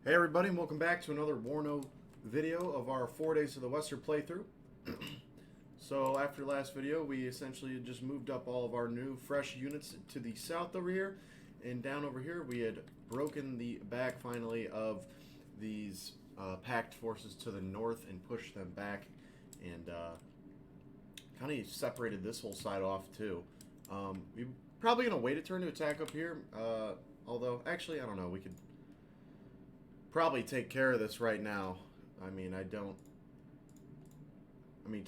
Hey everybody, and welcome back to another WARNO video of our 4 days of the Western playthrough. So after last video, we essentially just moved up all of our new fresh units to the south over here, and down over here we had broken the back finally of these PACT forces to the north and pushed them back, and kind of separated this whole side off too. We're probably going to wait a turn to attack up here, although actually I don't know, we could probably take care of this right now. I mean,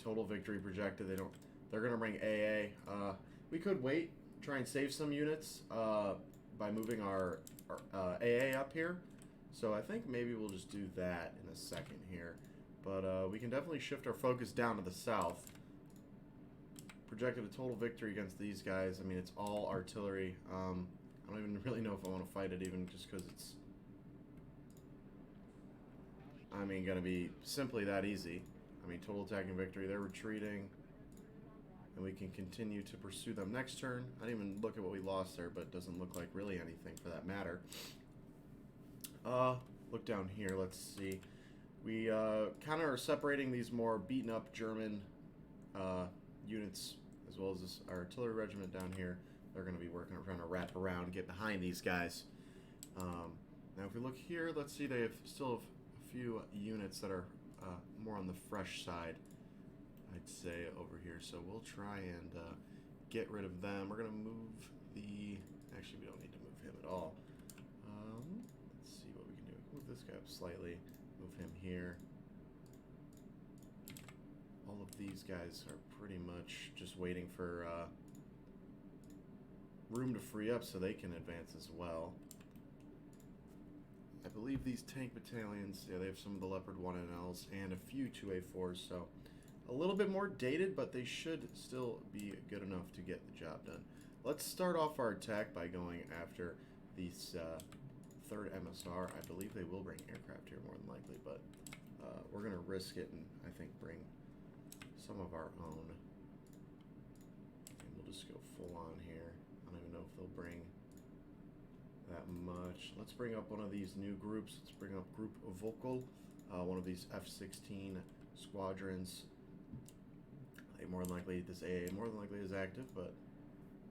total victory projected. They're gonna bring AA. We could wait, try and save some units by moving our AA up here. So I think maybe we'll just do that in a second here. But we can definitely shift our focus down to the south. Projected a total victory against these guys. I mean, it's all artillery. I don't even really know if I want to fight it, even just because it's, going to be simply that easy. Total attacking victory. They're retreating. And we can continue to pursue them next turn. I didn't even look at what we lost there, but it doesn't look like really anything for that matter. Look down here. Let's see. We kind of are separating these more beaten up German units, as well as this artillery regiment down here. They're going to be trying to wrap around, get behind these guys. Now, if we look here, let's see. They still have few units that are more on the fresh side, I'd say, over here. So we'll try and get rid of them. We're going to move the... Actually, we don't need to move him at all. Let's see what we can do. Move this guy up slightly. Move him here. All of these guys are pretty much just waiting for room to free up so they can advance as well. I believe these tank battalions, yeah, they have some of the Leopard 1NLs and a few 2A4s, so a little bit more dated, but they should still be good enough to get the job done. Let's start off our attack by going after this third MSR. I believe they will bring aircraft here more than likely, but we're going to risk it and I think bring some of our own. And we'll just go full on here. I don't even know if they'll bring that much. Let's bring up one of these new groups. Let's bring up Group Vocal, one of these F-16 squadrons. They more than likely, this AA more than likely is active, but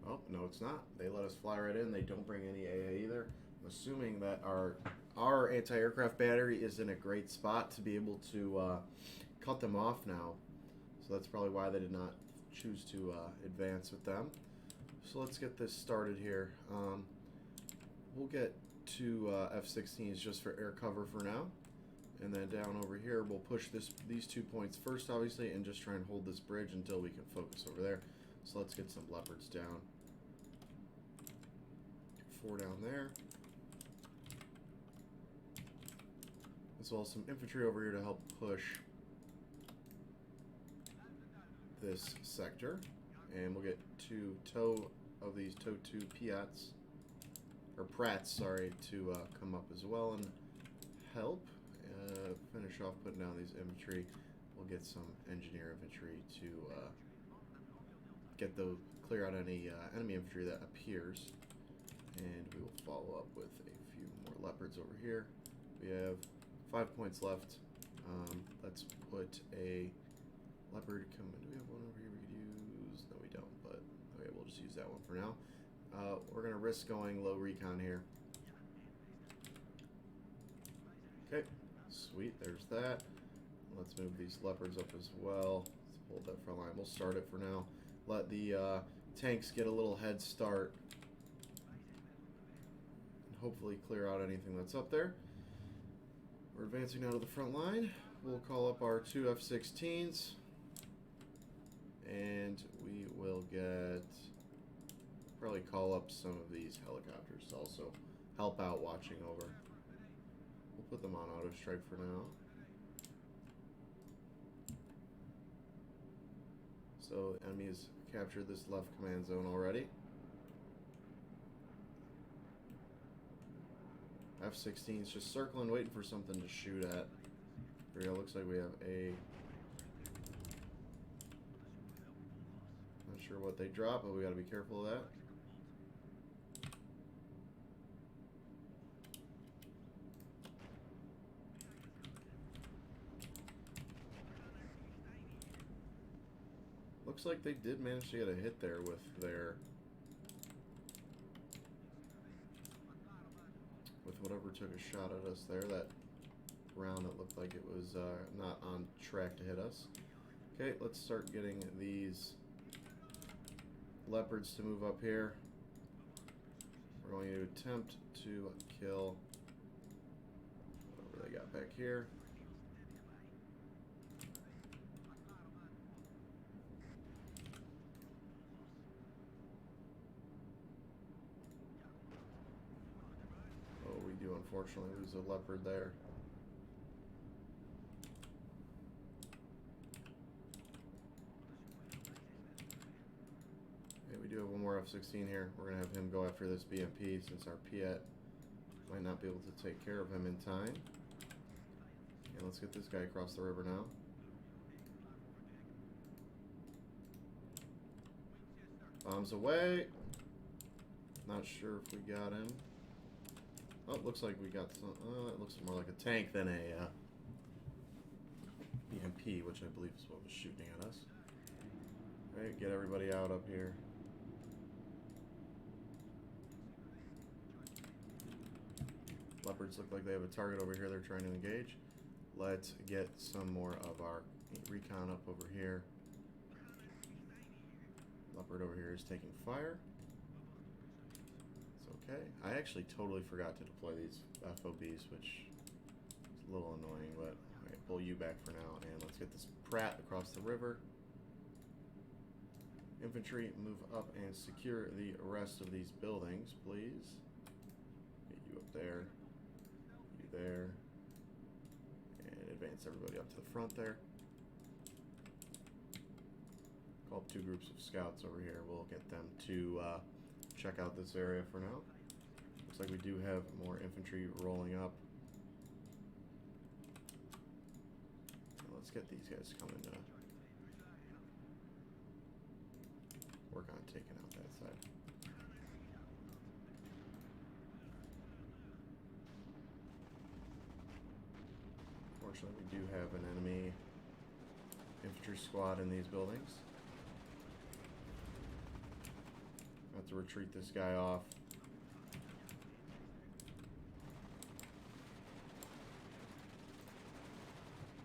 oh no, it's not. They let us fly right in. They don't bring any AA either. I'm assuming that our anti-aircraft battery is in a great spot to be able to cut them off now. So that's probably why they did not choose to advance with them. So let's get this started here. We'll get two F-16s just for air cover for now. And then down over here, we'll push these 2 points first, obviously, and just try and hold this bridge until we can focus over there. So let's get some Leopards down. 4 down there. As well as some infantry over here to help push this sector. And we'll get 2 tow of these tow 2 Piats. Or Pratts, sorry, to come up as well and help finish off putting down these infantry. We'll get some engineer infantry to clear out any enemy infantry that appears, and we will follow up with a few more Leopards over here. We have 5 points left. Let's put a Leopard come in. Do we have one over here we could use? No, we don't, but okay, we'll just use that one for now. We're going to risk going low recon here. Okay, sweet, there's that. Let's move these Leopards up as well. Let's hold that front line. We'll start it for now. Let the tanks get a little head start. And hopefully clear out anything that's up there. We're advancing now to the front line. We'll call up our 2 F-16s. And we will probably call up some of these helicopters to also help out watching over. We'll put them on auto strike for now. So the enemy has captured this left command zone already. F-16's just circling, waiting for something to shoot at. Here we go, looks like we have a... Not sure what they drop, but we gotta be careful of that. Looks like they did manage to get a hit there with their... with whatever took a shot at us there. That round, it looked like it was not on track to hit us. Okay, let's start getting these leopards to move up here. We're going to attempt to kill whatever they got back here. Oh, we do unfortunately lose a leopard there. We do have one more F-16 here. We're going to have him go after this BMP since our Piet might not be able to take care of him in time. And let's get this guy across the river now. Bombs away. Not sure if we got him. Oh, looks like we got some. It looks more like a tank than a BMP, which I believe is what was shooting at us. Alright, get everybody out up here. Leopards look like they have a target over here they're trying to engage. Let's get some more of our recon up over here. Leopard over here is taking fire. It's okay. I actually totally forgot to deploy these FOBs, which is a little annoying, but alright, pull you back for now, and let's get this Pratt across the river. Infantry, move up and secure the rest of these buildings, please. Get you up there. There, and advance everybody up to the front there. Call up 2 groups of scouts over here. We'll get them to check out this area for now. Looks like we do have more infantry rolling up. Let's get these guys coming to work on taking out that side. Unfortunately, we do have an enemy infantry squad in these buildings. I have to retreat this guy off.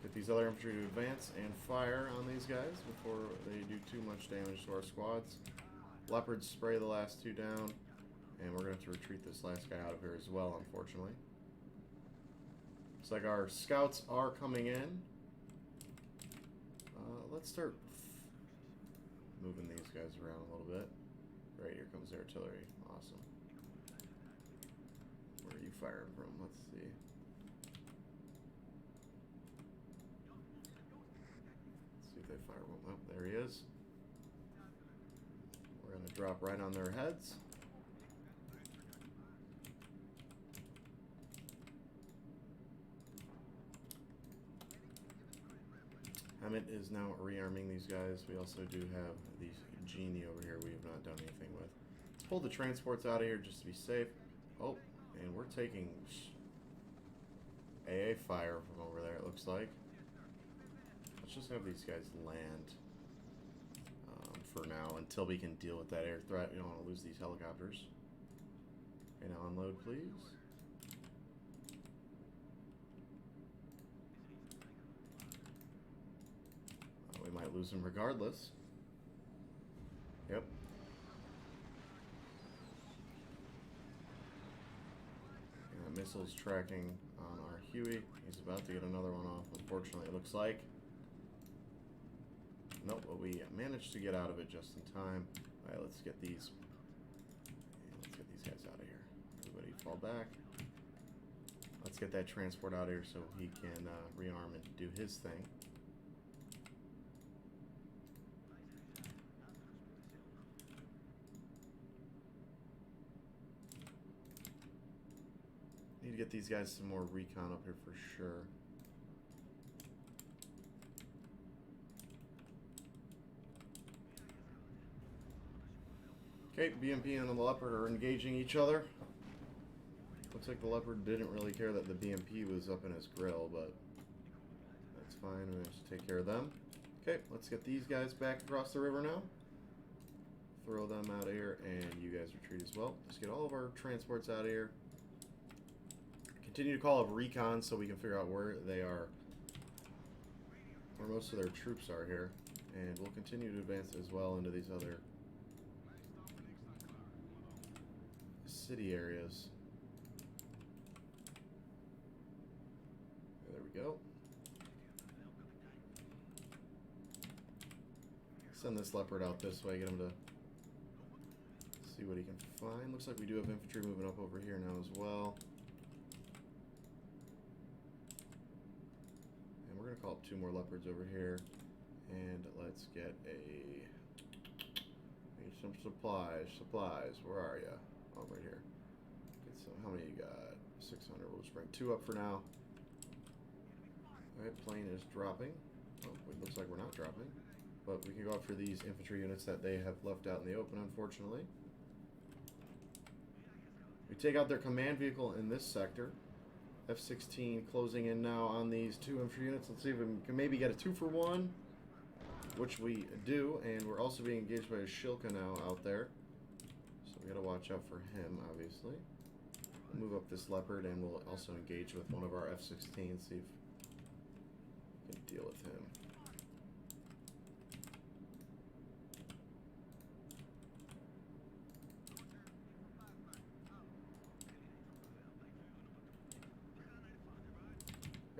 Get these other infantry to advance and fire on these guys before they do too much damage to our squads. Leopards spray the last 2 down, and we're going to have to retreat this last guy out of here as well, unfortunately. Looks like our scouts are coming in. Let's start moving these guys around a little bit. Right, here comes the artillery. Awesome. Where are you firing from? Let's see. Let's see if they fire one. Oh, there he is. We're going to drop right on their heads. Hammett is now rearming these guys. We also do have these Genie over here we have not done anything with. Let's pull the transports out of here just to be safe. Oh, and we're taking AA fire from over there, it looks like. Let's just have these guys land for now until we can deal with that air threat. We don't want to lose these helicopters. Okay, now unload, please. We might lose them regardless. Yep. And missiles tracking on our Huey. He's about to get another one off, unfortunately, it looks like. Nope, but we managed to get out of it just in time. Alright, let's get these guys out of here. Everybody fall back. Let's get that transport out of here so he can rearm and do his thing. Need to get these guys some more recon up here for sure. Okay, BMP and the Leopard are engaging each other. Looks like the Leopard didn't really care that the BMP was up in his grill, but that's fine. We have to take care of them. Okay, let's get these guys back across the river now. Throw them out of here, and you guys retreat as well. Let's get all of our transports out of here. Continue to call up recon so we can figure out where they are, where most of their troops are here. And we'll continue to advance as well into these other city areas. There we go. Send this leopard out this way, get him to see what he can find. Looks like we do have infantry moving up over here now as well. And we're going to call up 2 more leopards over here. And let's get need some supplies. Supplies, where are ya? Oh, right here. Get some, how many you got? 600. We'll just bring 2 up for now. Alright, plane is dropping. Oh, it looks like we're not dropping. But we can go after these infantry units that they have left out in the open, unfortunately. We take out their command vehicle in this sector. F-16 closing in now on these 2 infantry units. Let's see if we can maybe get a 2-for-1, which we do. And we're also being engaged by a Shilka now out there. So we gotta watch out for him, obviously. We'll move up this leopard, and we'll also engage with one of our F-16s, see if we can deal with him.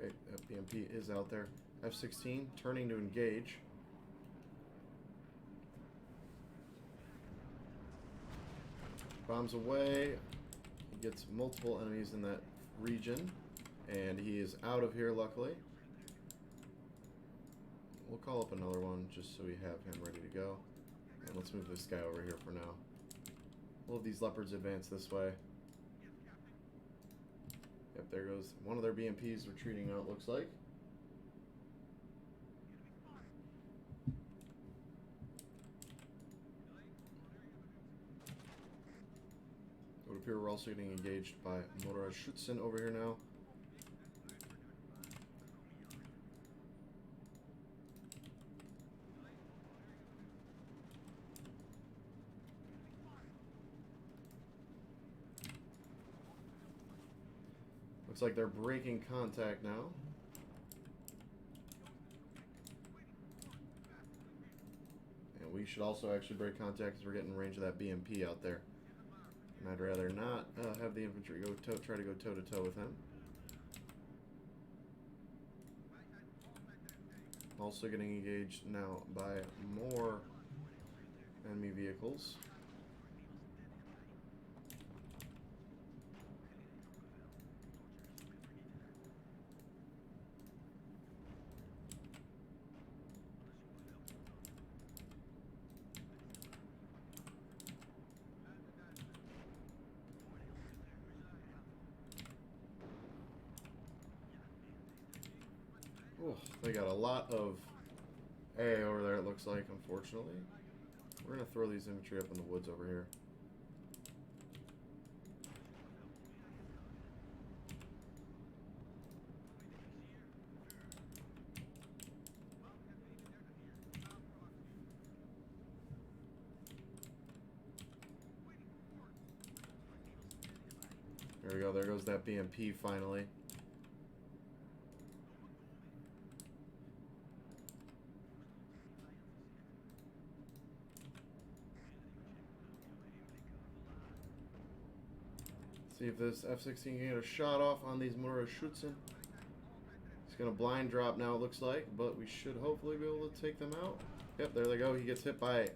Okay, BMP is out there. F-16 turning to engage. Bombs away. He gets multiple enemies in that region, and he is out of here, luckily. We'll call up another one just so we have him ready to go. And let's move this guy over here for now. All of these leopards advance this way. Yep, there goes one of their BMPs retreating out, looks like. It would appear we're also getting engaged by Schützen over here now. Looks like they're breaking contact now. And we should also actually break contact because we're getting in range of that BMP out there. And I'd rather not have the infantry try to go toe-to-toe with him. Also getting engaged now by more enemy vehicles. Oh, they got a lot of AA over there, it looks like, unfortunately. We're going to throw these infantry up in the woods over here. There we go, there goes that BMP finally. See if this F-16 can get a shot off on these Schützen. It's going to blind drop now, it looks like, but we should hopefully be able to take them out. Yep, there they go. He gets hit by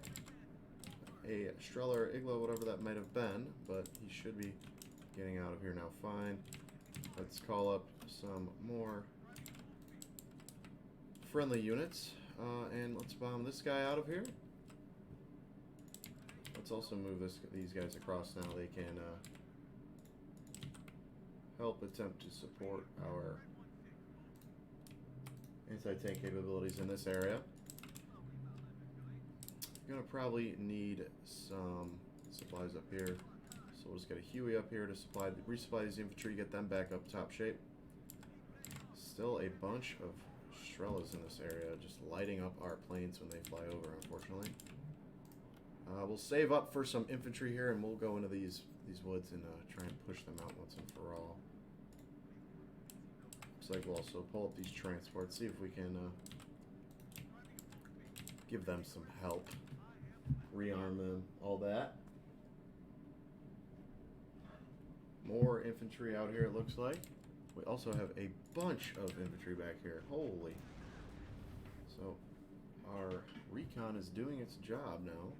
a Strela or Igla, whatever that might have been, but he should be getting out of here now fine. Let's call up some more friendly units, and let's bomb this guy out of here. Let's also move these guys across now. They can help attempt to support our anti-tank capabilities in this area. Gonna probably need some supplies up here, so we'll just get a Huey up here to resupply these infantry, get them back up top shape. Still a bunch of Strela's in this area, just lighting up our planes when they fly over, unfortunately. We'll save up for some infantry here, and we'll go into these woods and try and push them out once and for all. Looks like we'll also pull up these transports, see if we can give them some help, rearm them, all that. More infantry out here, it looks like. We also have a bunch of infantry back here. Holy. So, our recon is doing its job now.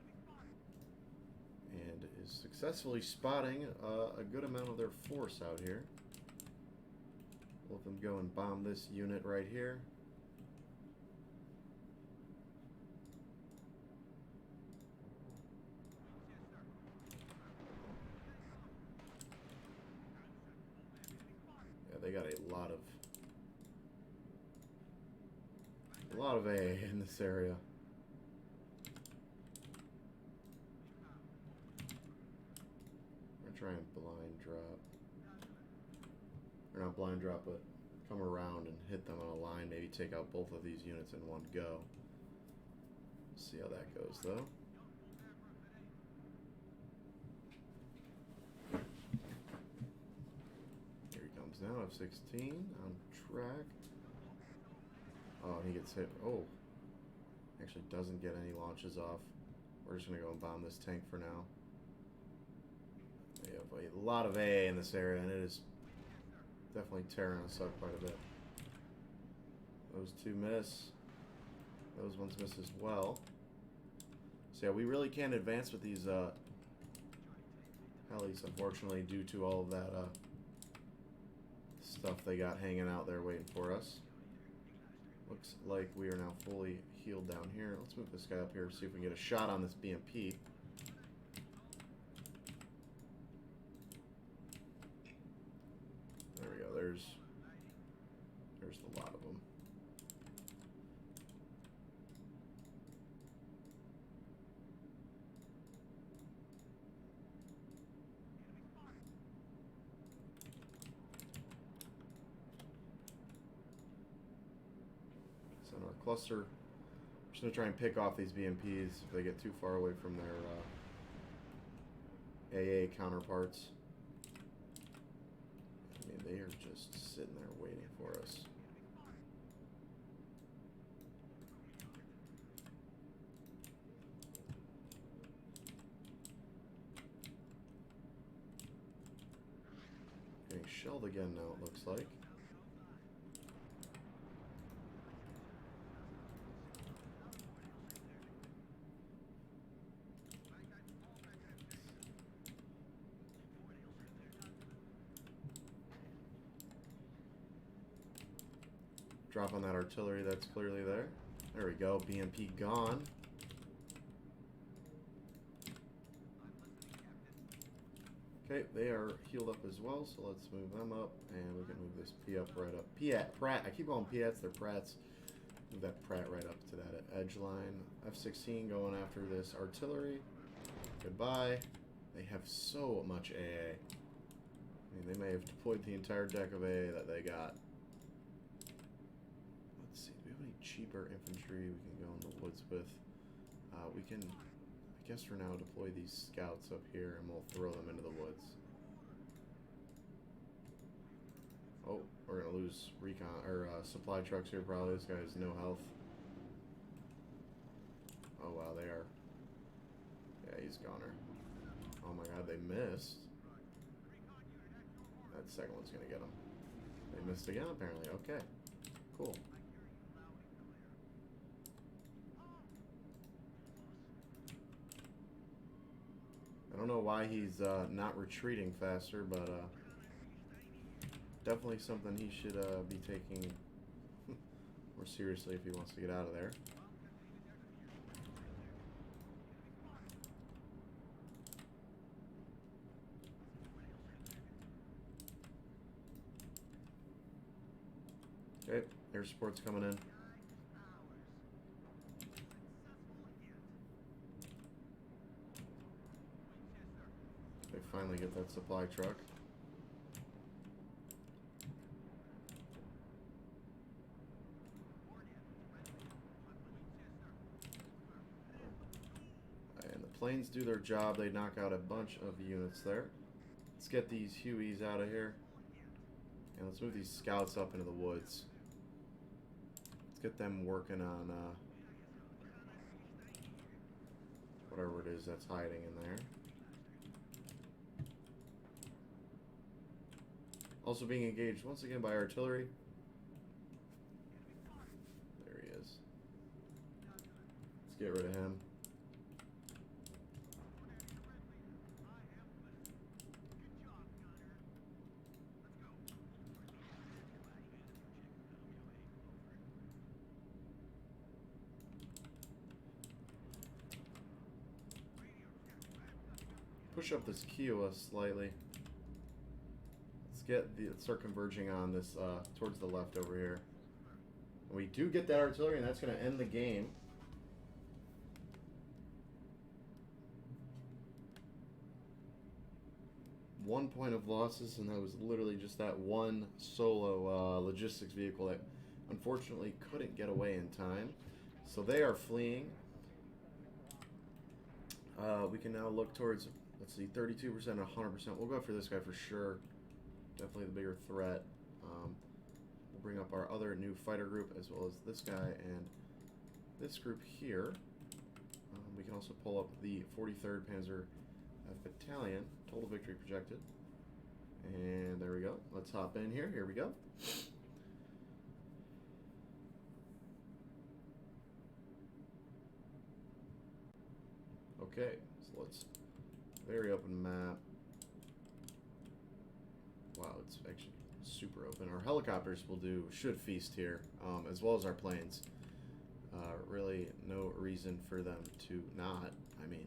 And is successfully spotting a good amount of their force out here. We'll let them go and bomb this unit right here. Yeah, they got a lot of AA in this area. Try and blind drop, or not blind drop, but come around and hit them on a line, maybe take out both of these units in one go. See how that goes though. Here he comes now, F-16 on track. Oh, he gets hit. Oh, actually doesn't get any launches off. We're just gonna go and bomb this tank for now. We have a lot of AA in this area, and it is definitely tearing us up quite a bit. Those two miss. Those ones miss as well. So yeah, we really can't advance with these helis, unfortunately, due to all of that stuff they got hanging out there waiting for us. Looks like we are now fully healed down here. Let's move this guy up here, see if we can get a shot on this BMP. There's a lot of them. So in our cluster, we're just going to try and pick off these BMPs if they get too far away from their AA counterparts. I mean, they are just sitting there waiting for us. Getting shelled again now, it looks like. Drop on that artillery that's clearly there. There we go, BMP gone. Okay, they are healed up as well, so let's move them up, and we can move this P up right up. Pratt, I keep calling Pats, they're Pratts. Move that Pratt right up to that edge line. F-16 going after this artillery. Goodbye. They have so much AA. I mean, they may have deployed the entire deck of AA that they got. Cheaper infantry we can go in the woods with. We can, I guess for now, deploy these scouts up here and we'll throw them into the woods. Oh, we're gonna lose recon or supply trucks here probably. This guy has no health. Oh wow, they are. Yeah, he's goner. Oh my god, they missed. That second one's gonna get him. They missed again apparently. Okay, cool. I don't know why he's not retreating faster, but definitely something he should be taking more seriously if he wants to get out of there. Okay, air support's coming in. They finally get that supply truck. planes do their job. They knock out a bunch of units there. Let's get these Hueys out of here. And let's move these scouts up into the woods. Let's get them working on whatever it is that's hiding in there. Also being engaged once again by artillery. There he is. Let's get rid of him. Push up this Kiowa slightly. Let's start converging on this towards the left over here. And we do get that artillery, and that's going to end the game. One point of losses, and that was literally just that one solo logistics vehicle that unfortunately couldn't get away in time. So they are fleeing. We can now look towards, let's see, 32% and 100%. We'll go for this guy for sure. Definitely the bigger threat. We'll bring up our other new fighter group as well as this guy and this group here. We can also pull up the 43rd Panzer Battalion. Total victory projected. And there we go. Let's hop in here. Here we go. Okay, so let's, very open map. Wow, it's actually super open. Our helicopters should feast here, as well as our planes. Really no reason for them to not. I mean,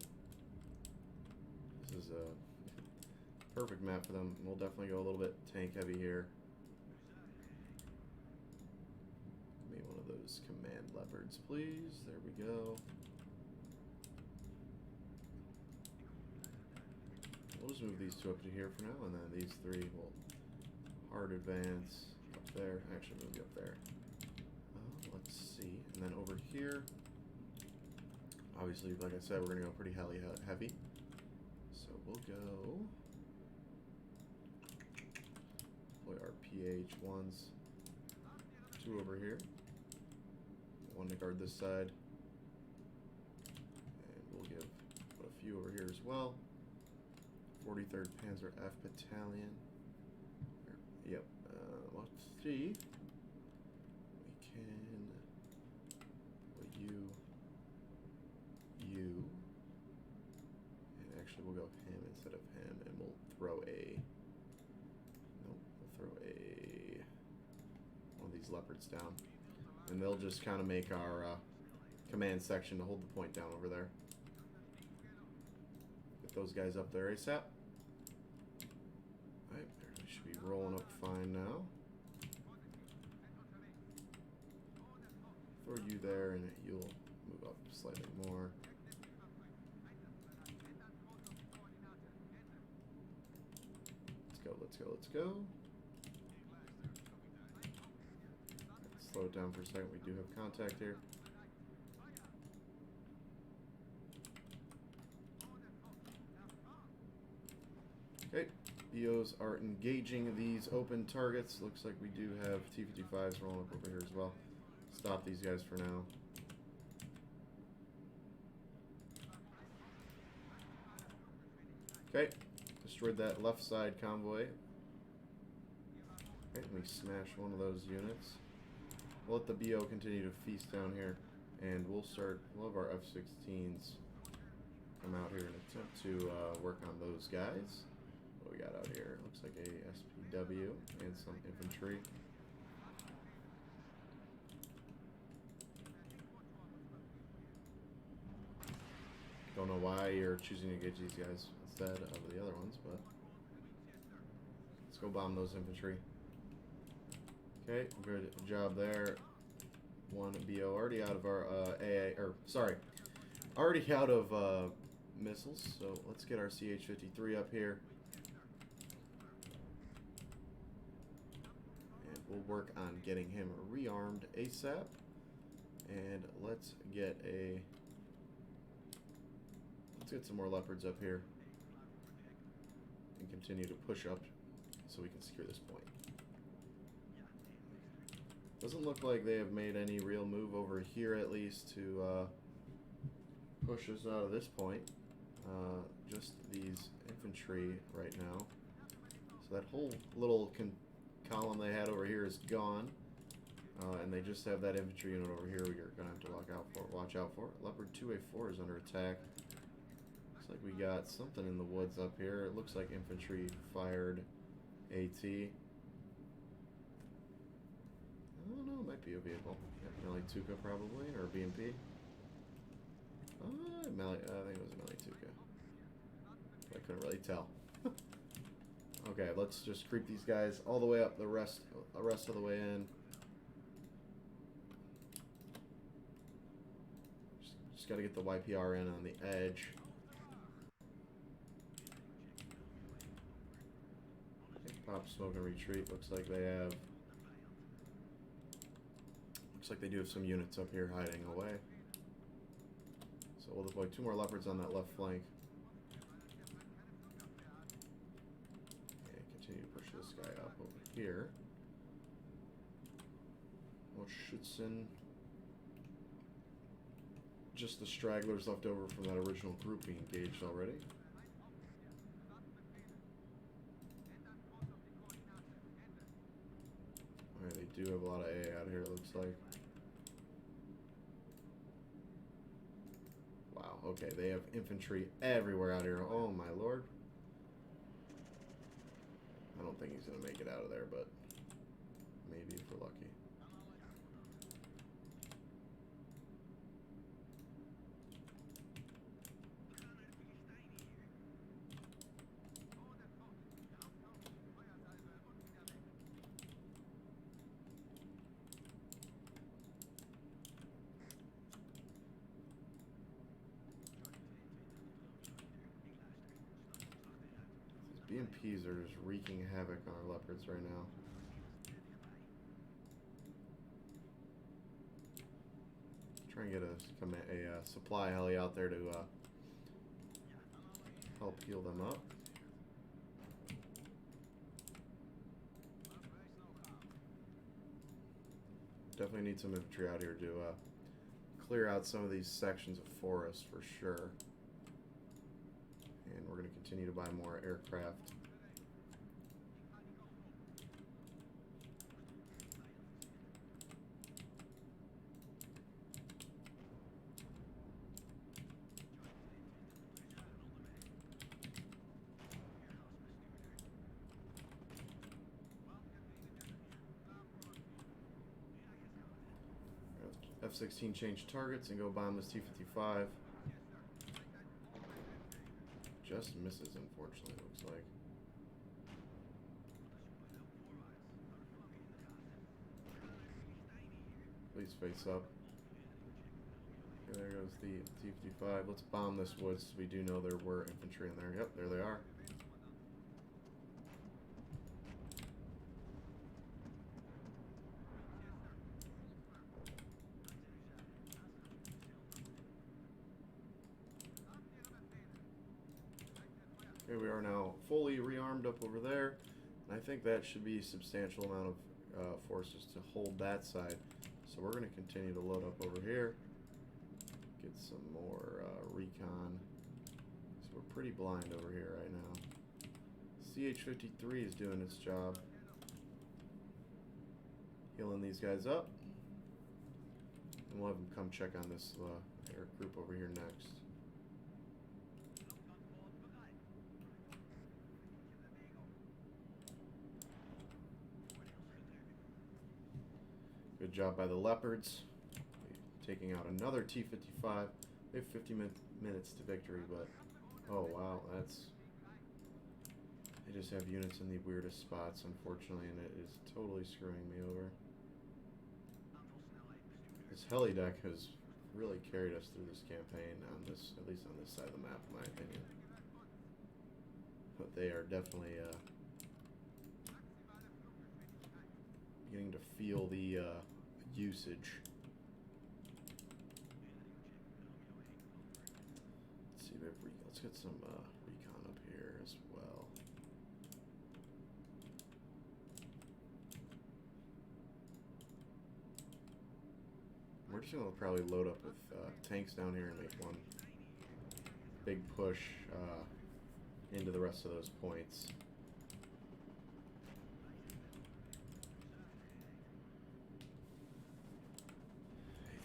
this is a perfect map for them. We'll definitely go a little bit tank heavy here. Give me one of those command leopards, please. There we go. We'll just move these two up to here for now, and then these three will hard advance up there. Actually, move you up there. Let's see. And then over here, obviously, like I said, we're going to go pretty heavy. So we'll go deploy our PH-1s. Two over here. One to guard this side. And we'll give a few over here as well. 43rd Panzer F Battalion. Yep. Let's see. We can put you, and actually we'll go him instead of him, and we'll throw a. Nope. We'll throw a one of these leopards down, and they'll just kind of make our command section to hold the point down over there. Get those guys up there ASAP. Alright, they should be rolling up fine now. Throw you there and you'll move up slightly more. Let's go, let's go, let's go. Let's slow it down for a second. We do have contact here. Okay, BOs are engaging these open targets. Looks like we do have T-55s rolling up over here as well. Stop these guys for now. Okay, destroyed that left side convoy. Okay, we smash one of those units. We'll let the BO continue to feast down here, and we'll have our F-16s come out here and attempt to work on those guys. What we got out here? Looks like a SPW and some infantry. Don't know why you're choosing to engage these guys instead of the other ones, but let's go bomb those infantry. Okay, good job there. One BO already out of our already out of missiles. So let's get our CH-53 up here, and we'll work on getting him rearmed ASAP. And let's get a Let's get some more leopards up here and continue to push up so we can secure this point. Doesn't look like they have made any real move over here, at least, to push us out of this point. Just these infantry right now. So that whole little column they had over here is gone. And they just have that infantry unit over here we're going to have to watch out for. Leopard 2A4 is under attack. Looks like we got something in the woods up here. It looks like infantry fired AT. I don't know, it might be a vehicle. Yeah, Melituka probably, or BMP. I think it was a Melituka. I couldn't really tell. Okay, let's just creep these guys all the way up the rest of the way in. Just got to get the YPR in on the edge. Pop, smoke, and retreat. Looks like they have. Looks like they do have some units up here hiding away. So we'll deploy 2 more leopards on that left flank. Okay, continue to push this guy up over here. Schützen. Just the stragglers left over from that original group being engaged already. Alright, they do have a lot of AA out here, it looks like. Wow, okay, they have infantry everywhere out here. Oh my lord. I don't think he's going to make it out of there, but maybe if we're lucky. BMPs are just wreaking havoc on our leopards right now. Try and get a supply heli out there to help heal them up. Definitely need some infantry out here to clear out some of these sections of forest for sure. And we're going to continue to buy more aircraft. F-16 change targets and go bomb this T-55. Just misses, unfortunately, looks like. Please face up. Okay, there goes the T-55. Let's bomb this woods. We do know there were infantry in there. Yep, there they are. Okay, we are now fully rearmed up over there, and I think that should be a substantial amount of forces to hold that side. So we're going to continue to load up over here, get some more recon. So we're pretty blind over here right now. CH-53 is doing its job, healing these guys up, and we'll have them come check on this air group over here next. Good job by the Leopards, taking out another T-55. They have 50 minutes to victory, but oh wow, they just have units in the weirdest spots, unfortunately, and it is totally screwing me over. This heli deck has really carried us through this campaign on this, at least on this side of the map, in my opinion. But they are definitely beginning to feel the usage. Let's see if get some recon up here as well. We're just going to probably load up with tanks down here and make one big push into the rest of those points.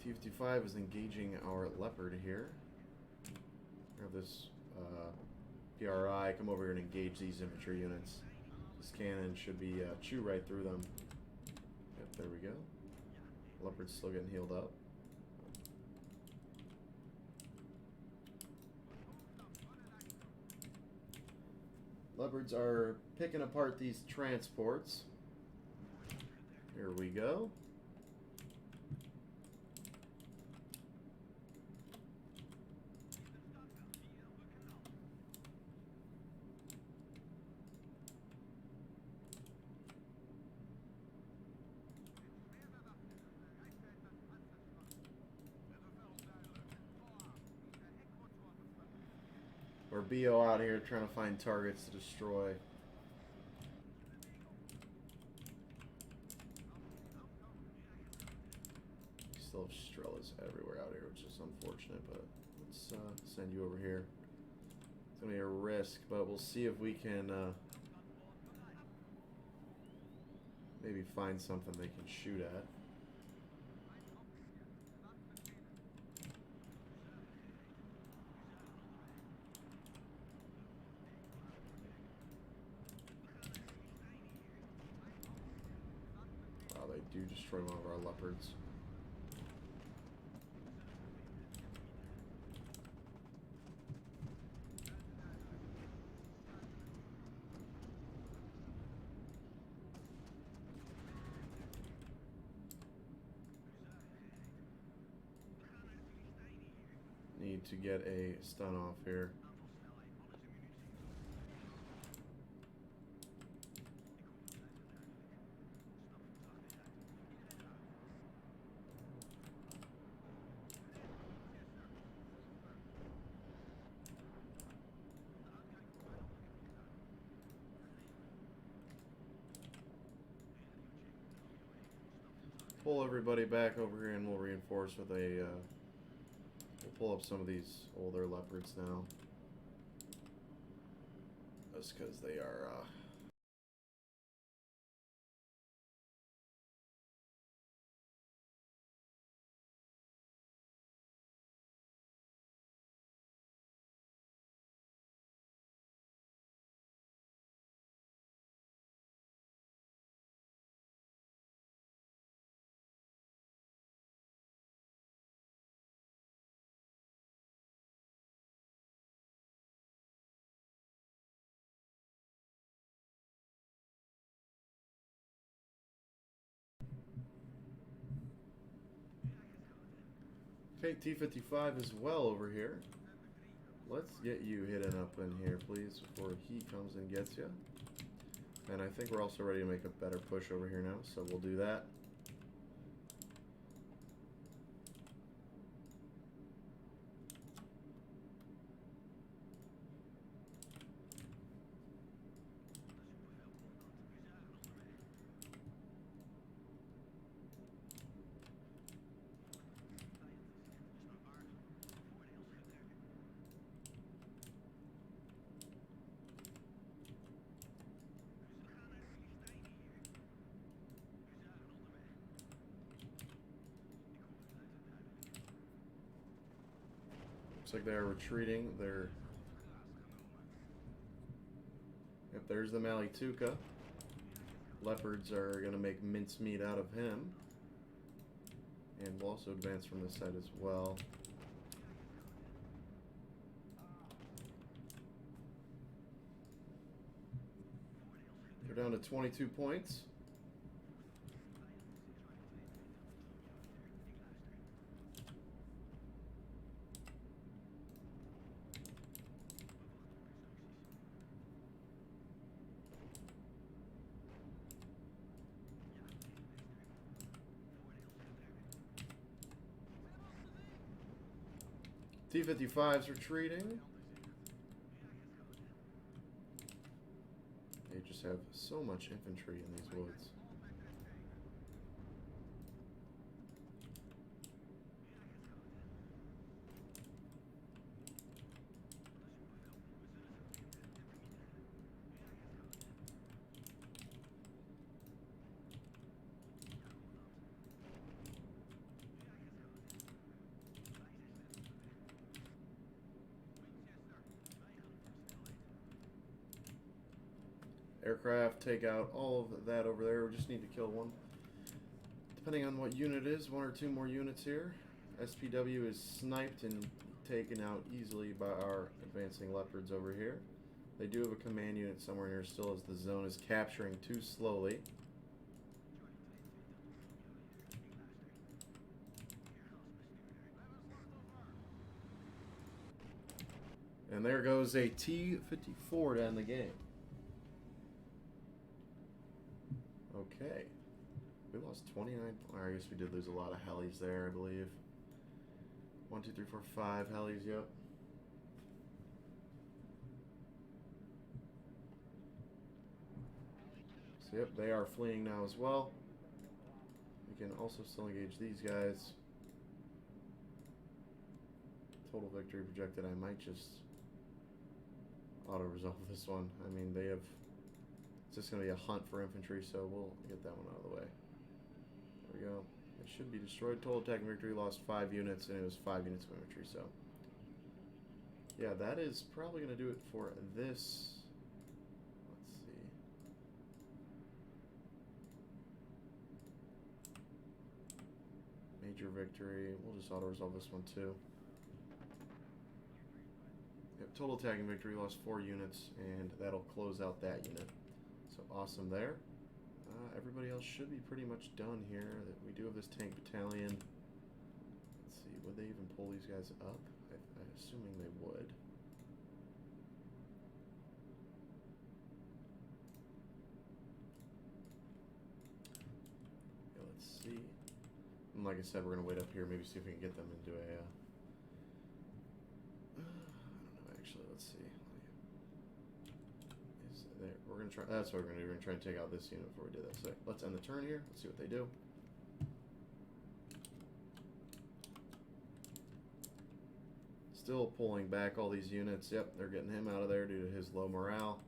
T-55 is engaging our Leopard here. We have this PRI come over here and engage these infantry units. This cannon should be chew right through them. Yep, there we go. Leopard's still getting healed up. Leopards are picking apart these transports. Here we go. Or BO out here trying to find targets to destroy. Still have Strellas everywhere out here, which is unfortunate, but let's send you over here. It's going to be a risk, but we'll see if we can maybe find something they can shoot at. Do destroy one of our Leopards. Need to get a stun off here. Pull everybody back over here and we'll reinforce with a, we'll pull up some of these older Leopards now. Just because they are, okay, T-55 as well over here. Let's get you hidden up in here, please, before he comes and gets you. And I think we're also ready to make a better push over here now, so we'll do that. Looks like they're retreating. They're... Yep, there's the Malituka. Leopards are going to make mincemeat out of him. And we'll also advance from this side as well. They're down to 22 points. T-55's retreating. just have so much infantry in these woods. Aircraft, take out all of that over there. We just need to kill one. Depending on what unit it is, 1 or 2 more units here. SPW is sniped and taken out easily by our advancing leopards over here. They do have a command unit somewhere here still, as the zone is capturing too slowly. And there goes a T-54 to end the game. Okay. We lost 29. I guess we did lose a lot of helis there, I believe. 1, 2, 3, 4, 5 helis, yep. So, yep, they are fleeing now as well. We can also still engage these guys. Total victory projected. I might just auto-resolve this one. I mean, they have... It's just going to be a hunt for infantry, so we'll get that one out of the way. There we go. It should be destroyed. Total attacking victory, lost 5 units, and it was 5 units of infantry, so... Yeah, that is probably going to do it for this. Let's see. Major victory. We'll just auto-resolve this one, too. Yep, total attacking victory, lost 4 units, and that'll close out that unit. So awesome there. Everybody else should be pretty much done here. We do have this tank battalion. Let's see, would they even pull these guys up? I'm assuming they would. Yeah, let's see. And like I said, we're going to wait up here, maybe see if we can get them into a... I don't know, actually, let's see. There. We're gonna try. That's what we're gonna do. We're gonna try and take out this unit before we do that. So let's end the turn here. Let's see what they do. Still pulling back all these units. Yep, they're getting him out of there due to his low morale.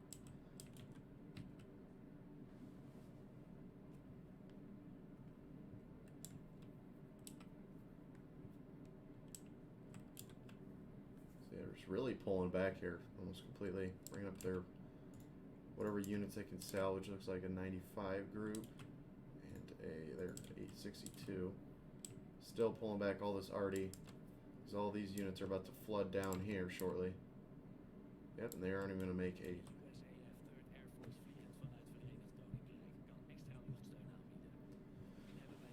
So yeah, they're just really pulling back here, almost completely, bringing up their whatever units they can salvage. Looks like a 95 group and they're 862. Still pulling back all this arty, because all these units are about to flood down here shortly. Yep, and they aren't even going to make a...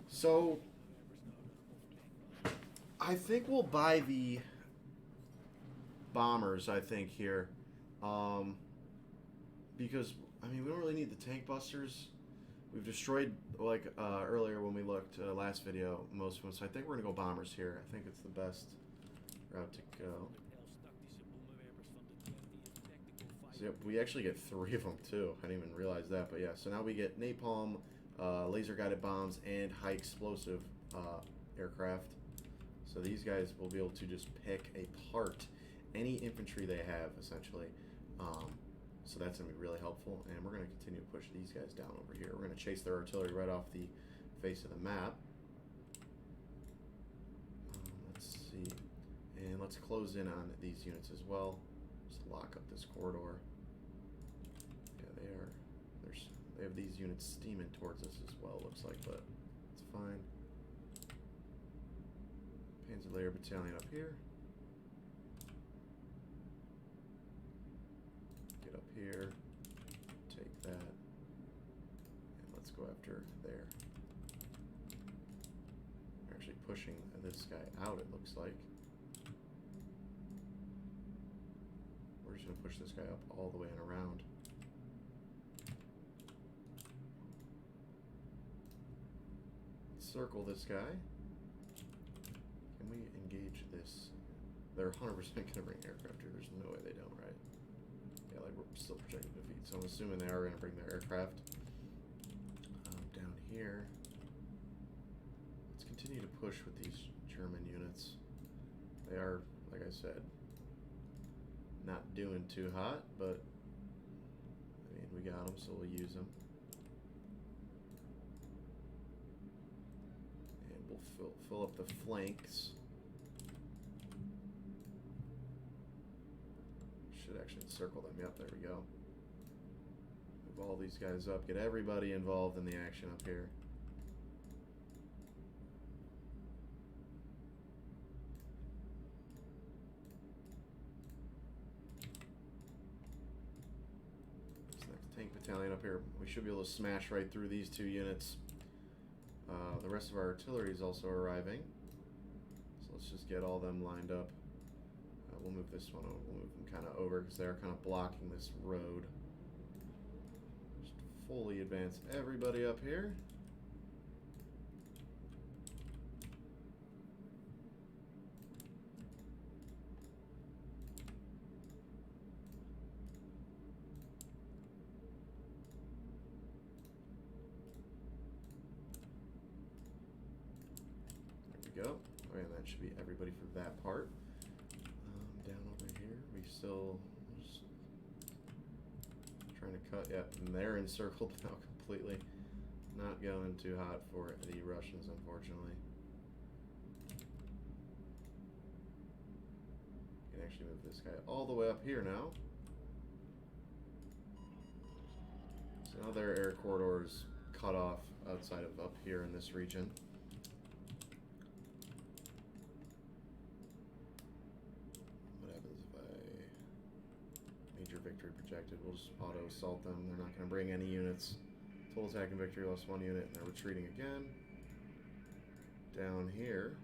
So, I think we'll buy the bombers, I think, here. Because, I mean, we don't really need the tank busters. We've destroyed, like earlier when we looked, last video, most of them. So I think we're going to go bombers here. I think it's the best route to go. So yep, we actually get 3 of them too. I didn't even realize that. But yeah, so now we get napalm, laser guided bombs, and high explosive aircraft. So these guys will be able to just pick apart any infantry they have, essentially. So that's going to be really helpful, and we're going to continue to push these guys down over here. We're going to chase their artillery right off the face of the map. Let's see, and let's close in on these units as well. Just lock up this corridor. Yeah, they have these units steaming towards us as well, looks like, but it's fine. Panzer Layer Battalion up here. Here, take that, and let's go after there. We're actually pushing this guy out, it looks like. We're just going to push this guy up all the way and around. Circle this guy. Can we engage this? They're 100% going to bring aircraft here. There's no way they don't, right? Yeah, like we're still projected defeat. So I'm assuming they are going to bring their aircraft. Down here, let's continue to push with these German units. They are, like I said, not doing too hot, but I mean, we got them, so we'll use them. And we'll fill up the flanks. Should actually circle them. Yep, there we go. Move all these guys up. Get everybody involved in the action up here. This next tank battalion up here, we should be able to smash right through these two units. The rest of our artillery is also arriving. So let's just get all them lined up. We'll move this one over. We'll move them kind of over because they're kind of blocking this road. Just fully advance everybody up here. There we go. And that should be everybody for that part. Down over here, we still just trying to cut. Yeah, and they're encircled now completely. Not going too hot for the Russians, unfortunately. You can actually move this guy all the way up here now. So now their air corridor is cut off outside of up here in this region. Victory projected. We'll just auto assault them. They're not going to bring any units. Total attack and victory, lost one unit, and they're retreating again. Down here,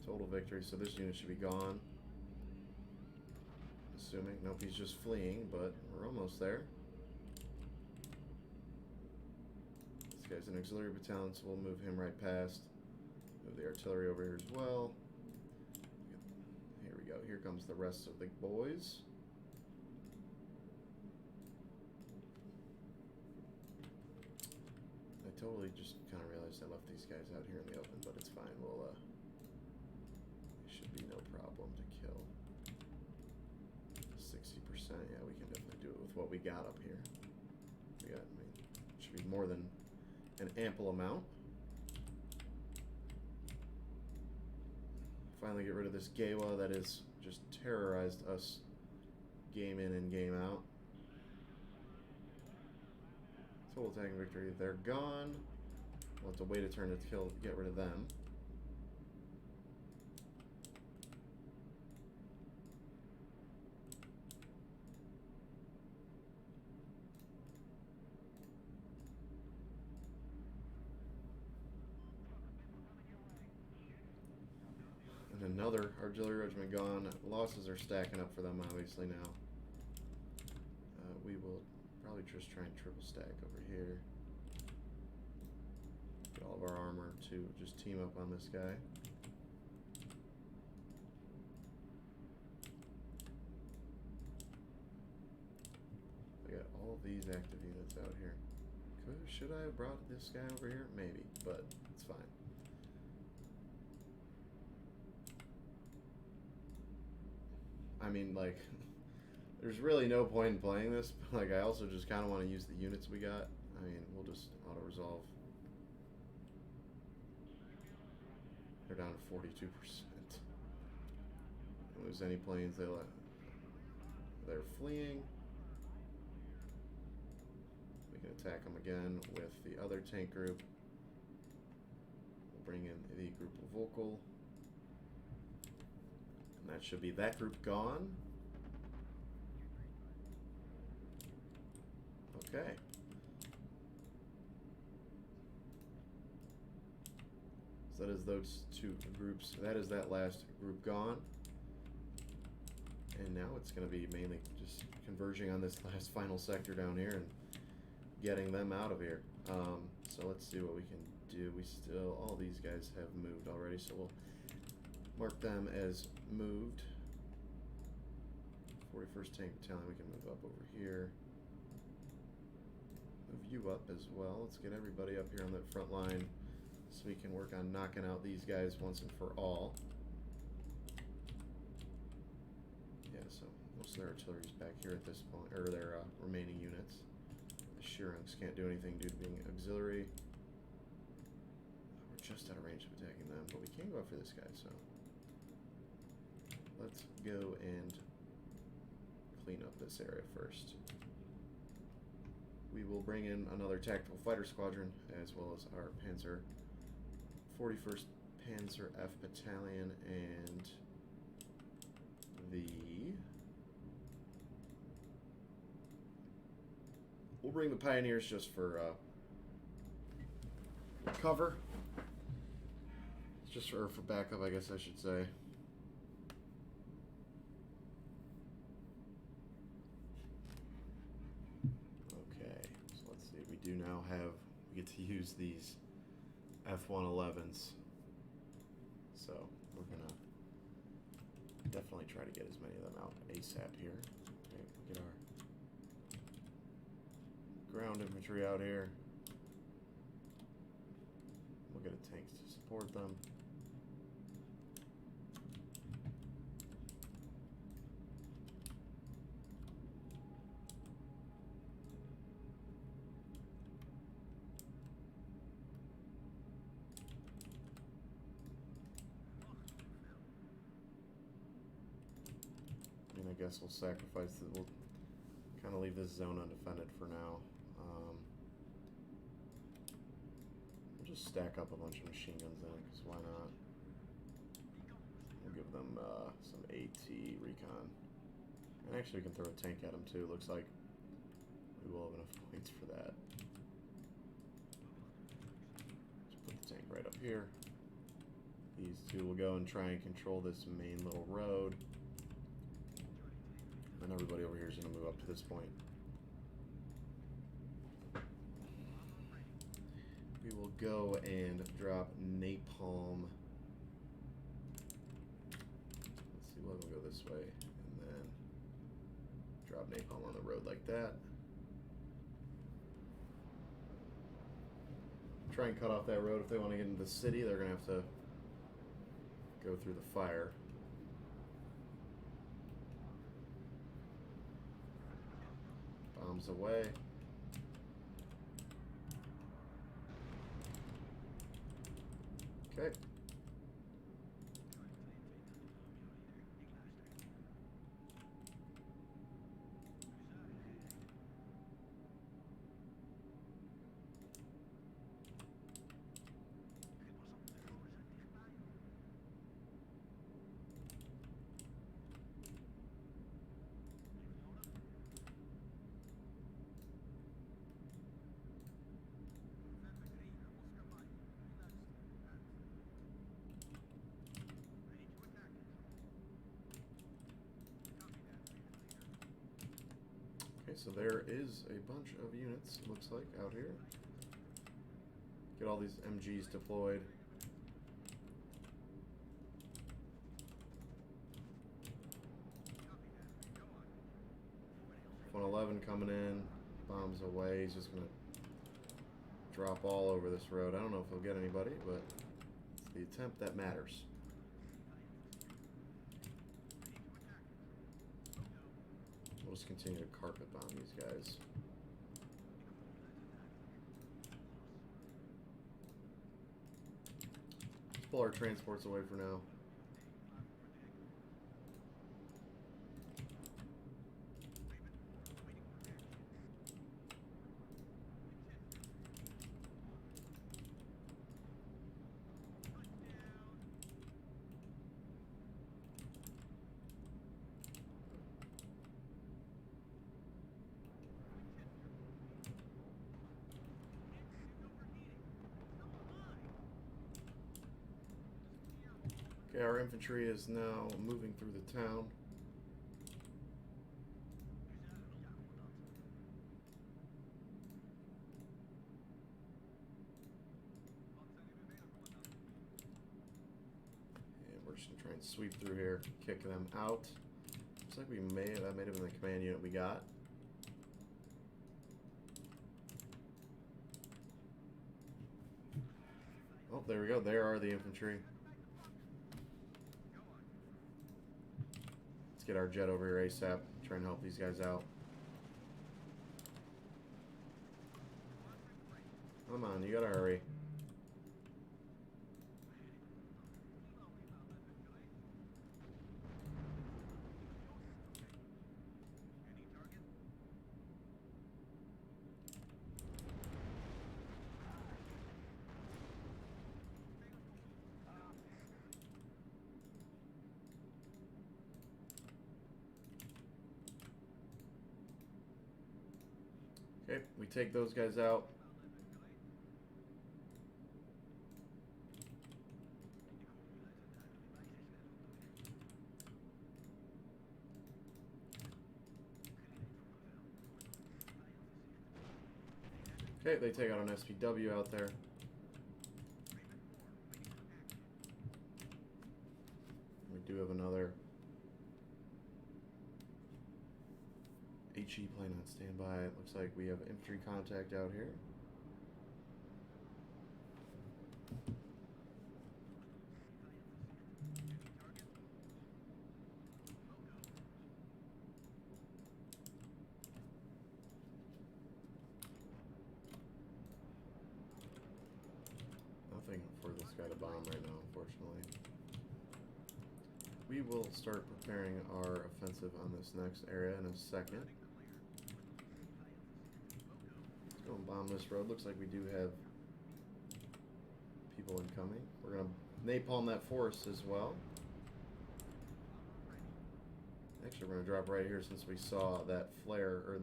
total victory, so this unit should be gone. Assuming. Nope, he's just fleeing, but we're almost there. This guy's an auxiliary battalion, so we'll move him right past. Move the artillery over here as well. Here comes the rest of the boys. I totally just kind of realized I left these guys out here in the open, but it's fine. We'll, it should be no problem to kill. 60%, yeah, we can definitely do it with what we got up here. We got, I mean, it should be more than an ample amount. Finally get rid of this Gawa that has just terrorized us game in and game out. Total attacking victory, they're gone. We'll have to wait a turn to get rid of them. Another artillery regiment gone. Losses are stacking up for them, obviously, now. We will probably just try and triple stack over here. Get all of our armor to just team up on this guy. I got all these active units out here. Should I have brought this guy over here? Maybe, but it's fine. I mean, like, there's really no point in playing this, but, like, I also just kind of want to use the units we got. I mean, we'll just auto-resolve. They're down to 42%. Don't lose any planes. They're fleeing. We can attack them again with the other tank group. We'll bring in the group of Vocal. And that should be that group gone. Okay. So that is those two groups. That is that last group gone. And now it's going to be mainly just converging on this last final sector down here and getting them out of here. So let's see what we can do. All these guys have moved already, so we'll mark them as moved. 41st Tank Battalion, we can move up over here. Move you up as well. Let's get everybody up here on that front line so we can work on knocking out these guys once and for all. Yeah, so most of their artillery's back here at this point, or their remaining units. The Shirungs can't do anything due to being auxiliary. We're just out of range of attacking them, but we can go after this guy, so let's go and clean up this area first. We will bring in another tactical fighter squadron as well as our Panzer 41st Panzer F Battalion and we'll bring the Pioneers just for cover. Just for backup, I guess I should say. We do now have, we get to use these F-111s, so we're gonna definitely try to get as many of them out ASAP here. Okay, we'll get our ground infantry out here. We'll get a tanks to support them. I guess we'll sacrifice it. We'll kind of leave this zone undefended for now. We'll just stack up a bunch of machine guns in, because why not? We'll give them some AT recon. And actually we can throw a tank at them too. Looks like we will have enough points for that. Just put the tank right up here. These two will go and try and control this main little road. And everybody over here is going to move up to this point. We will go and drop napalm. Let's see, we'll go this way. And then drop napalm on the road like that. Try and cut off that road. If they want to get into the city, they're going to have to go through the fire. Bombs away. Okay. So there is a bunch of units, looks like, out here. Get all these MGs deployed. 111 coming in, bombs away. He's just gonna drop all over this road. I don't know if he'll get anybody, but it's the attempt that matters. We'll just continue to carpet bomb these guys. Let's pull our transports away for now. Okay, our infantry is now moving through the town. And we're just going to try and sweep through here, kick them out. Looks like that may have been the command unit we got. Oh, there we go. There are the infantry. Let's get our jet over here ASAP. Try and help these guys out. Come on, you gotta hurry. Okay, we take those guys out. Okay, they take out an SPW out there. We do have another HE plane on standby. It looks like we have infantry contact out here. Nothing for this guy to bomb right now, unfortunately. We will start preparing our offensive on this next area in a second. Let's go and bomb this road. Looks like we do have people incoming. We're going to napalm that force as well. Actually, we're going to drop right here since we saw that flare, or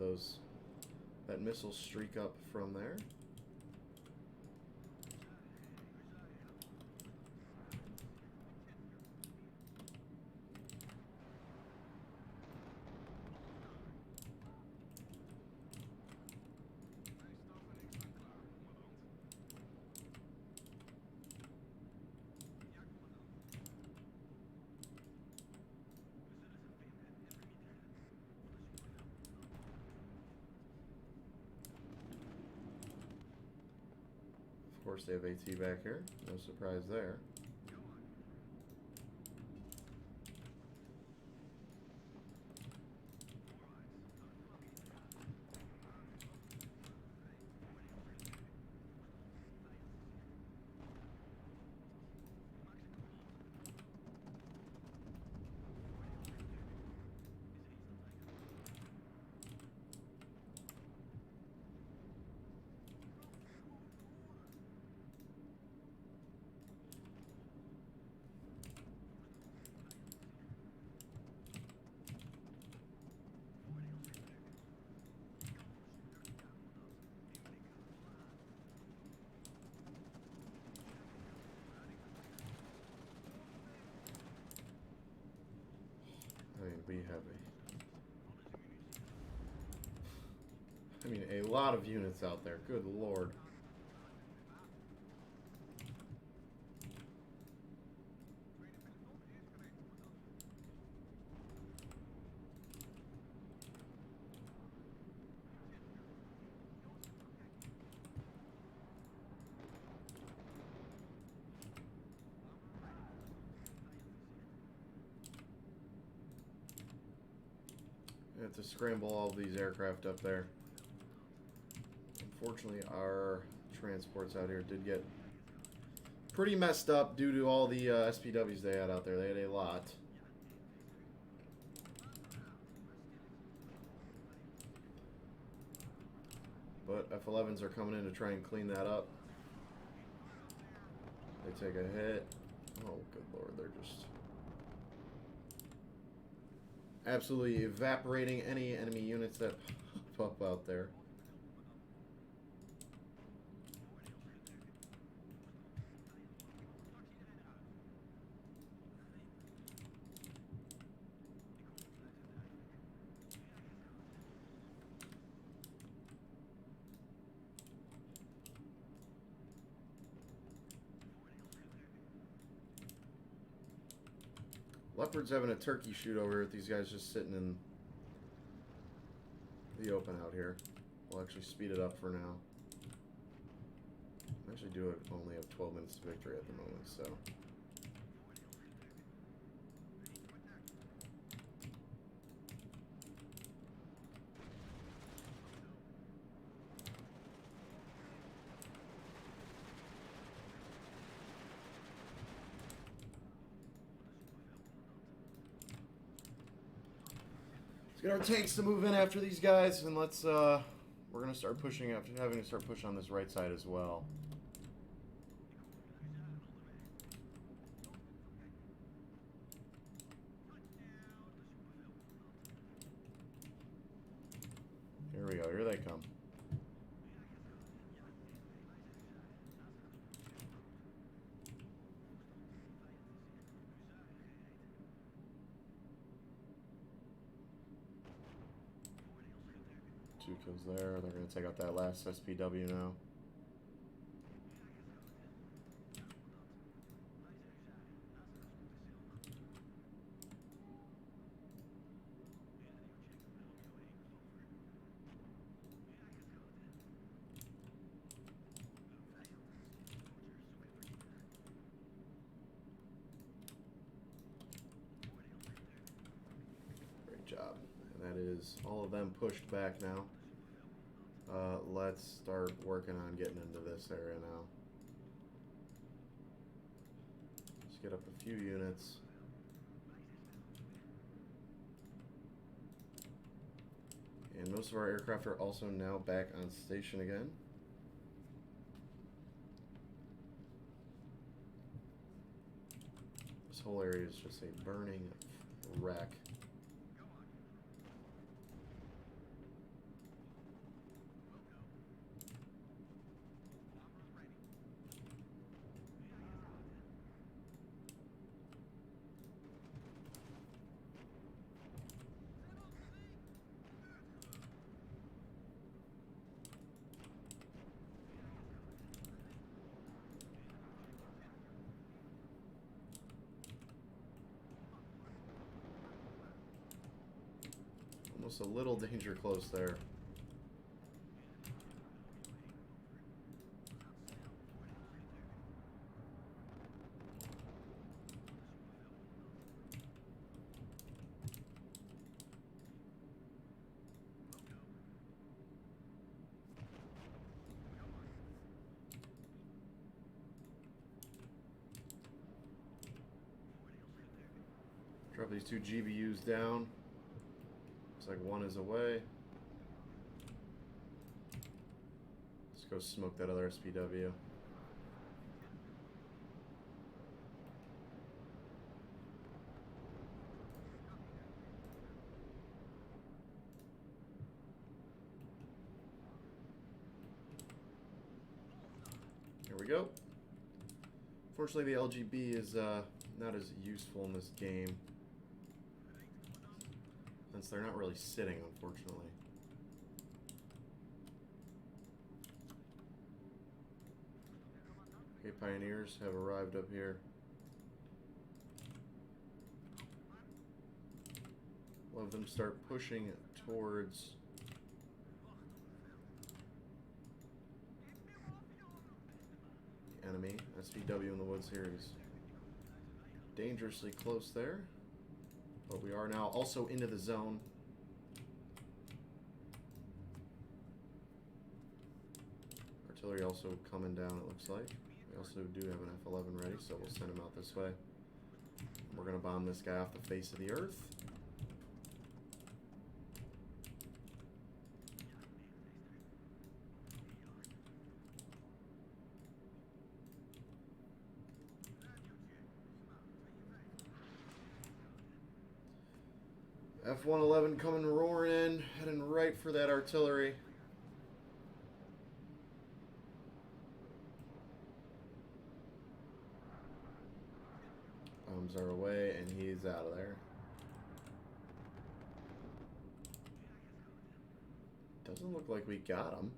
that missile streak up from there. Of course, they have AT back here. No surprise there. We have a lot of units out there. Good lord. We have to scramble all of these aircraft up there. Unfortunately, our transports out here did get pretty messed up due to all the SPWs they had out there. They had a lot. But F-11s are coming in to try and clean that up. They take a hit. Oh, good lord, they're just absolutely evaporating any enemy units that pop up out there. Leopard's having a turkey shoot over here with these guys just sitting in the open out here. We'll actually speed it up for now. I actually do only have 12 minutes to victory at the moment, so. Let's get our tanks to move in after these guys, and let's, we're going to start pushing after having to start pushing on this right side as well. Here we go, here they come. Two kills there. They're going to take out that last SPW now. Great job. And that is all of them pushed back now. Let's start working on getting into this area now. Let's get up a few units. And most of our aircraft are also now back on station again. This whole area is just a burning wreck. Almost a little danger close there. Drop these two GBUs down. Looks like one is away. Let's go smoke that other SPW. Here we go. Fortunately, the LGB is not as useful in this game, since they're not really sitting, unfortunately. Okay, Pioneers have arrived up here. We'll have them start pushing towards the enemy. SPW in the woods here is dangerously close there. But we are now also into the zone. Artillery also coming down, it looks like. We also do have an F-11 ready, so we'll send him out this way. And we're going to bomb this guy off the face of the earth. F-111 coming roaring in, heading right for that artillery. Bombs are away, and he's out of there. Doesn't look like we got him.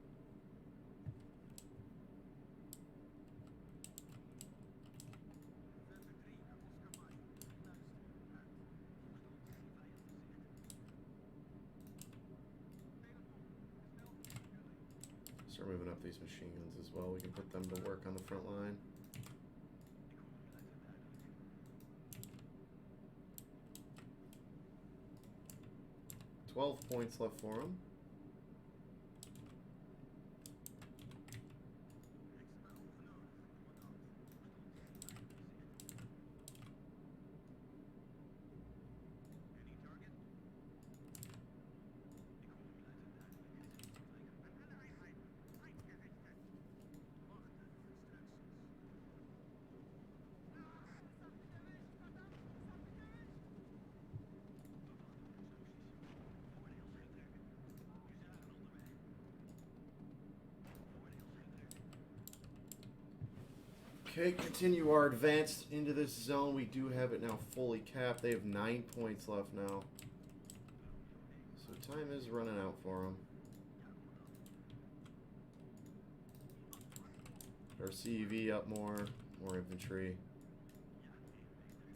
Start moving up these machine guns as well. We can put them to work on the front line. $12 points left for them. Okay, continue our advance into this zone. We do have it now fully capped. They have 9 points left now. So time is running out for them. Our CEV up more infantry.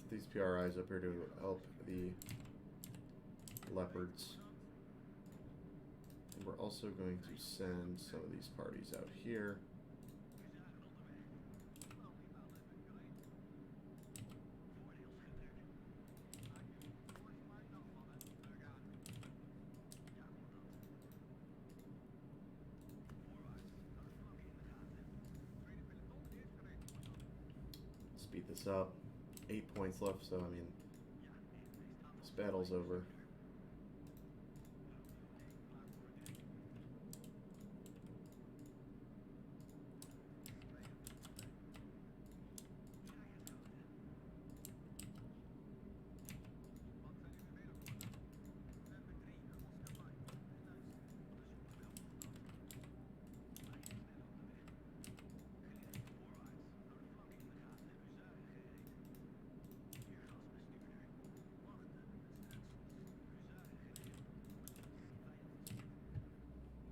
Get these PRIs up here to help the leopards. And we're also going to send some of these parties out here. Speed this up. 8 points left, so I mean, this battle's over.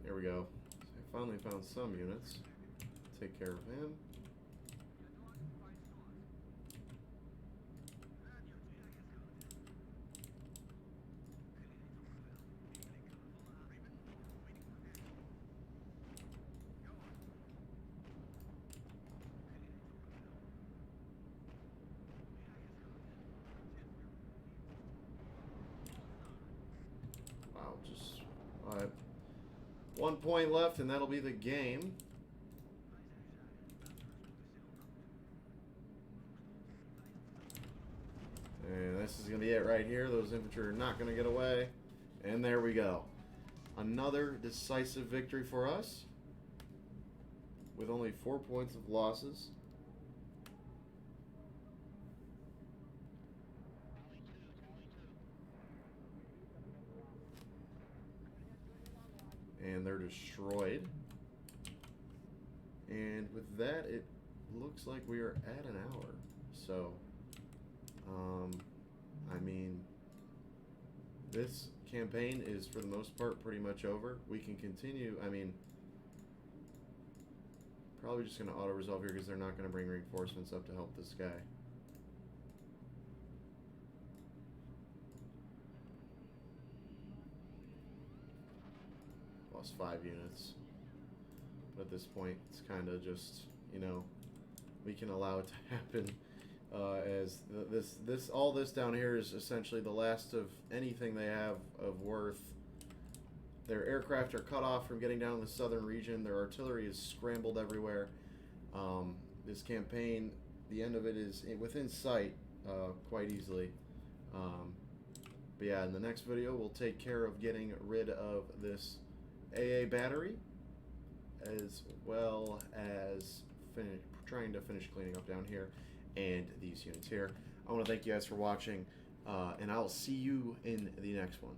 There we go. So I finally found some units. Take care of him. Wow, just 1 point left, and that'll be the game. And this is going to be it right here. Those infantry are not going to get away. And there we go. Another decisive victory for us, with only 4 points of losses. And they're destroyed. And with that, it looks like we are at an hour. So, I mean, this campaign is for the most part pretty much over. We can continue. I mean, probably just going to auto-resolve here because they're not going to bring reinforcements up to help this guy. Lost 5 units. But at this point, it's kind of just, you know, we can allow it to happen. As all this down here is essentially the last of anything they have of worth. Their aircraft are cut off from getting down to the southern region. Their artillery is scrambled everywhere. This campaign, the end of it is within sight quite easily. But yeah, in the next video, we'll take care of getting rid of this AA battery, as well as trying to finish cleaning up down here and these units here. I want to thank you guys for watching, and I'll see you in the next one.